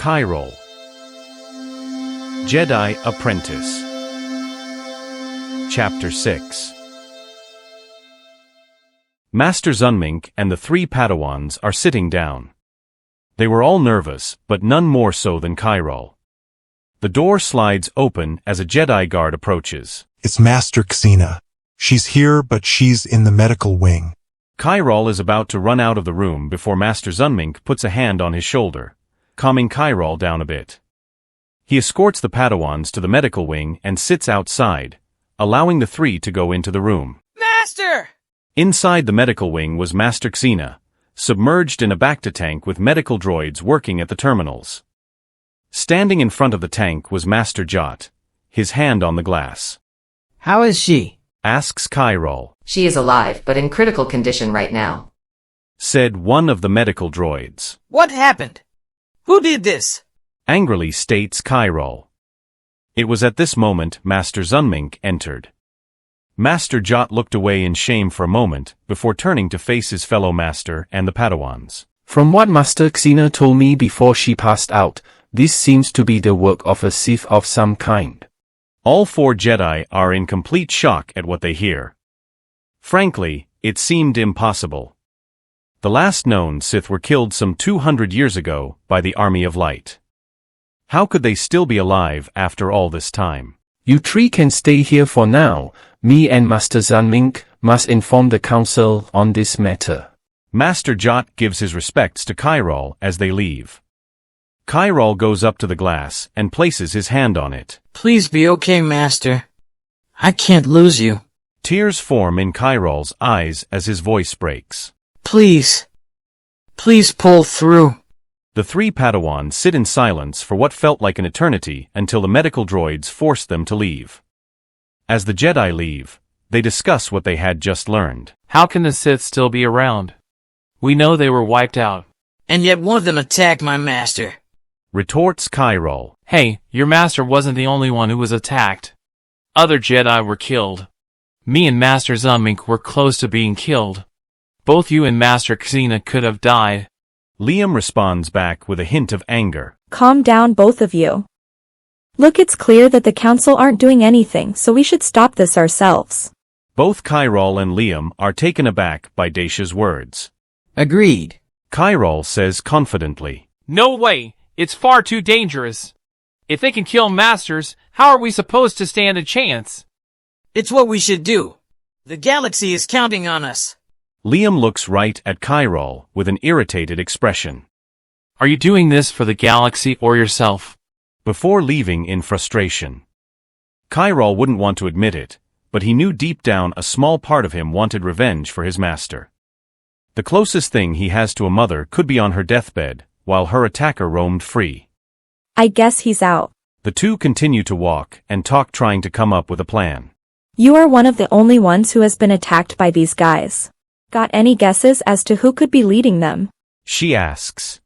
Kyrol. Jedi Apprentice. Chapter 6. Master Zunmink and the 3 Padawans are sitting down. They were all nervous, but none more so than Kyrol. The door slides open as a Jedi guard approaches. It's Master Xena. She's here, but she's in the medical wing. Kyrol is about to run out of the room before Master Zunmink puts a hand on his shoulder, calming Kyrol down a bit. He escorts the Padawans to the medical wing and sits outside, allowing the 3 to go into the room. Master! Inside the medical wing was Master Xena, submerged in a Bacta tank with medical droids working at the terminals. Standing in front of the tank was Master Jot, his hand on the glass. How is she? Asks Kyrol. She is alive, but in critical condition right now, Said one of the medical droids. What happened? Who did this? Angrily states Kyrol. It was at this moment Master Zunmink entered. Master Jot looked away in shame for a moment, before turning to face his fellow master and the Padawans. From what Master Xena told me before she passed out, this seems to be the work of a Sith of some kind. All 4 Jedi are in complete shock at what they hear. Frankly, it seemed impossible. The last known Sith were killed some 200 years ago by the Army of Light. How could they still be alive after all this time? You 3 can stay here for now. Me and Master Zunmink must inform the council on this matter. Master Jot gives his respects to Kyrol as they leave. Kyrol goes up to the glass and places his hand on it. Please be okay, Master. I can't lose you. Tears form in Kyrol's eyes as his voice breaks. Please. Please pull through. The 3 Padawans sit in silence for what felt like an eternity until the medical droids force them to leave. As the Jedi leave, they discuss what they had just learned. How can the Sith still be around? We know they were wiped out. And yet one of them attacked my master. Retorts Kyrol. Hey, your master wasn't the only one who was attacked. Other Jedi were killed. Me and Master Zunmink were close to being killed. Both you and Master Xena could have died. Liam responds back with a hint of anger. Calm down, both of you. Look, it's clear that the council aren't doing anything, so we should stop this ourselves. Both Kyrol and Liam are taken aback by Dacia's words. Agreed. Kyrol says confidently. No way! It's far too dangerous. If they can kill masters, how are we supposed to stand a chance? It's what we should do. The galaxy is counting on us. Liam looks right at Kyrol with an irritated expression. Are you doing this for the galaxy or yourself? Before leaving in frustration. Kyrol wouldn't want to admit it, but he knew deep down a small part of him wanted revenge for his master. The closest thing he has to a mother could be on her deathbed, while her attacker roamed free. I guess he's out. The 2 continue to walk and talk, trying to come up with a plan. You are one of the only ones who has been attacked by these guys. Got any guesses as to who could be leading them? She asks.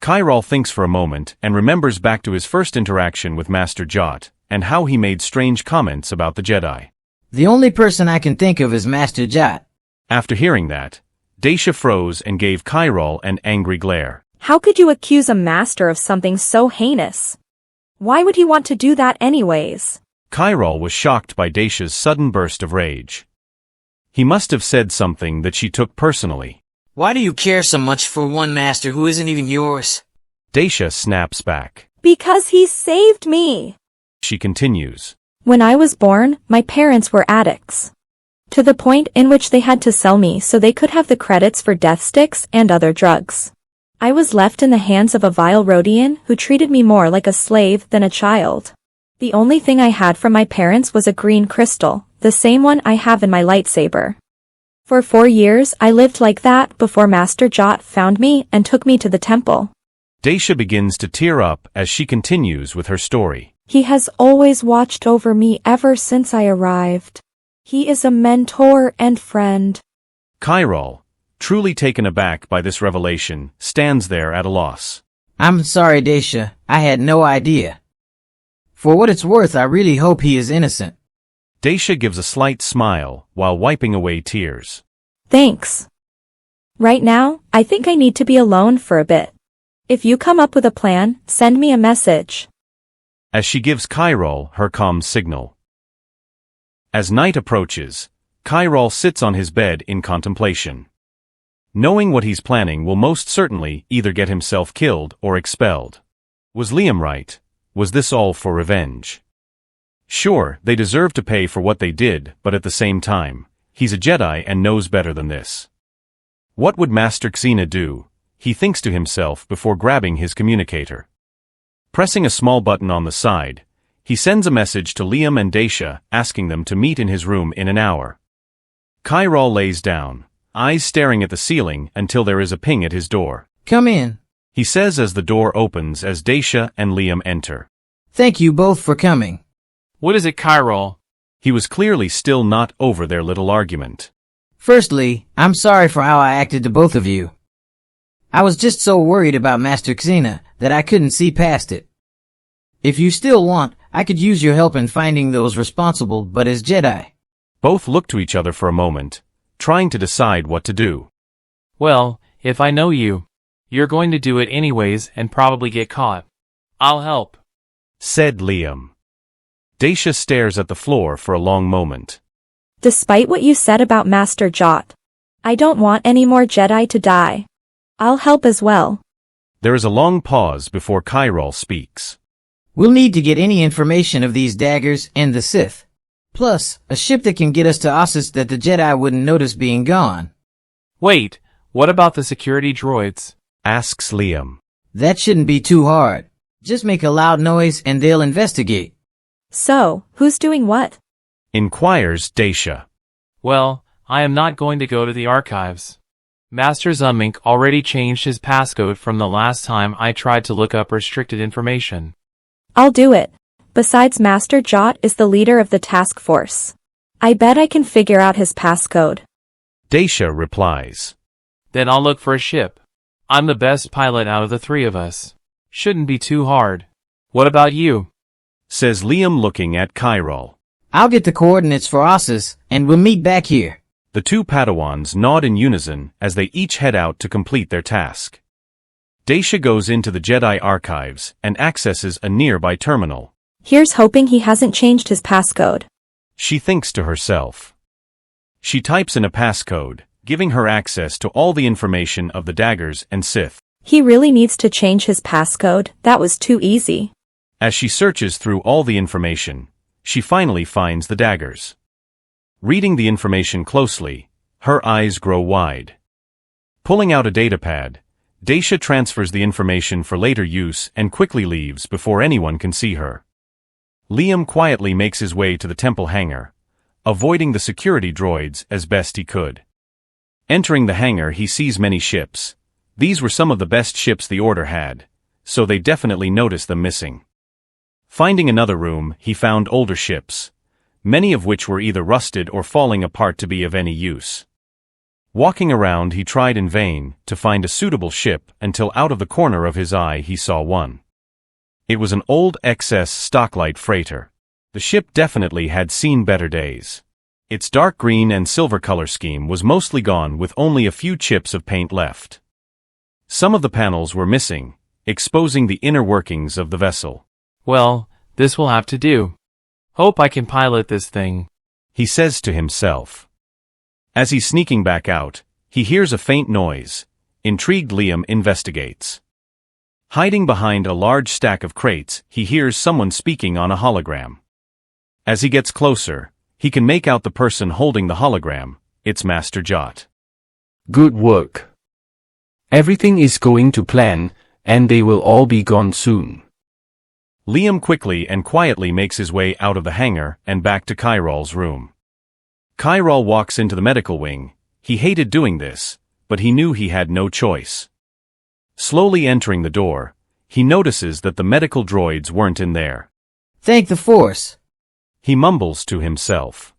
Kyrol thinks for a moment and remembers back to his first interaction with Master Jot, and how he made strange comments about the Jedi. The only person I can think of is Master Jot. After hearing that, Dacia froze and gave Kyrol an angry glare. How could you accuse a master of something so heinous? Why would he want to do that anyways? Kyrol was shocked by Dacia's sudden burst of rage. He must have said something that she took personally. Why do you care so much for one master who isn't even yours? Dacia snaps back. Because he saved me. She continues. When I was born, my parents were addicts. To the point in which they had to sell me so they could have the credits for death sticks and other drugs. I was left in the hands of a vile Rodian who treated me more like a slave than a child. The only thing I had from my parents was a green crystal, the same one I have in my lightsaber. For 4 years I lived like that before Master Jot found me and took me to the temple. Dacia begins to tear up as she continues with her story. He has always watched over me ever since I arrived. He is a mentor and friend. Kyrol, truly taken aback by this revelation, stands there at a loss. I'm sorry, Dacia. I had no idea. For what it's worth, I really hope he is innocent. Dacia gives a slight smile while wiping away tears. Thanks. Right now, I think I need to be alone for a bit. If you come up with a plan, send me a message. As she gives Kyrol her comm signal. As night approaches, Kyrol sits on his bed in contemplation. Knowing what he's planning will most certainly either get himself killed or expelled. Was Liam right? Was this all for revenge? Sure, they deserve to pay for what they did, but at the same time, he's a Jedi and knows better than this. What would Master Xena do? He thinks to himself before grabbing his communicator. Pressing a small button on the side, he sends a message to Liam and Daisha asking them to meet in his room in an hour. Kyrol lays down, eyes staring at the ceiling until there is a ping at his door. Come in. He says as the door opens as Daisha and Liam enter. Thank you both for coming. What is it, Kyrol? He was clearly still not over their little argument. Firstly, I'm sorry for how I acted to both of you. I was just so worried about Master Xena that I couldn't see past it. If you still want, I could use your help in finding those responsible, but as Jedi. Both look to each other for a moment, trying to decide what to do. Well, if I know you, you're going to do it anyways and probably get caught. I'll help, said Liam. Daisha stares at the floor for a long moment. Despite what you said about Master Jot, I don't want any more Jedi to die. I'll help as well. There is a long pause before Kyrol speaks. We'll need to get any information of these daggers and the Sith. Plus, a ship that can get us to Ossus that the Jedi wouldn't notice being gone. Wait, what about the security droids? Asks Liam. That shouldn't be too hard. Just make a loud noise and they'll investigate. So, who's doing what? Inquires Daisha. Well, I am not going to go to the archives. Master Zumink already changed his passcode from the last time I tried to look up restricted information. I'll do it. Besides, Master Jot is the leader of the task force. I bet I can figure out his passcode. Daisha replies. Then I'll look for a ship. I'm the best pilot out of the three of us. Shouldn't be too hard. What about you? Says Liam looking at Kyrol. I'll get the coordinates for Ossus, and we'll meet back here. The two Padawans nod in unison as they each head out to complete their task. Daisha goes into the Jedi archives and accesses a nearby terminal. Here's hoping he hasn't changed his passcode. She thinks to herself. She types in a passcode, giving her access to all the information of the daggers and Sith. He really needs to change his passcode. That was too easy. As she searches through all the information, she finally finds the daggers. Reading the information closely, her eyes grow wide. Pulling out a datapad, Daisha transfers the information for later use and quickly leaves before anyone can see her. Liam quietly makes his way to the temple hangar, avoiding the security droids as best he could. Entering the hangar, he sees many ships. These were some of the best ships the Order had, so they definitely noticed them missing. Finding another room, he found older ships, many of which were either rusted or falling apart to be of any use. Walking around, he tried in vain to find a suitable ship until out of the corner of his eye he saw one. It was an old XS Stocklight freighter. The ship definitely had seen better days. Its dark green and silver color scheme was mostly gone with only a few chips of paint left. Some of the panels were missing, exposing the inner workings of the vessel. Well, this will have to do. Hope I can pilot this thing, he says to himself. As he's sneaking back out, he hears a faint noise. Intrigued, Liam investigates. Hiding behind a large stack of crates, he hears someone speaking on a hologram. As he gets closer, he can make out the person holding the hologram. It's Master Jot. Good work. Everything is going to plan, and they will all be gone soon. Liam quickly and quietly makes his way out of the hangar and back to Kyrol's room. Kyrol walks into the medical wing. He hated doing this, but he knew he had no choice. Slowly entering the door, he notices that the medical droids weren't in there. Thank the Force, he mumbles to himself.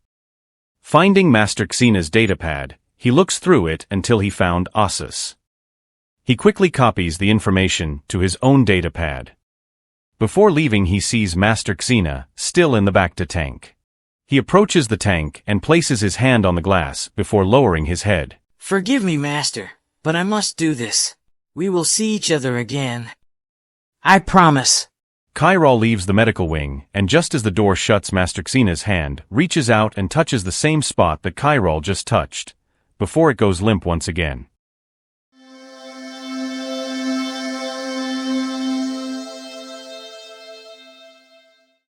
Finding Master Xena's datapad, he looks through it until he found Ossus. He quickly copies the information to his own datapad. Before leaving, he sees Master Xena still in the Bacta tank. He approaches the tank and places his hand on the glass before lowering his head. Forgive me, Master, but I must do this. We will see each other again. I promise. Kyrol leaves the medical wing, and just as the door shuts, Master Xena's hand reaches out and touches the same spot that Kyrol just touched, before it goes limp once again.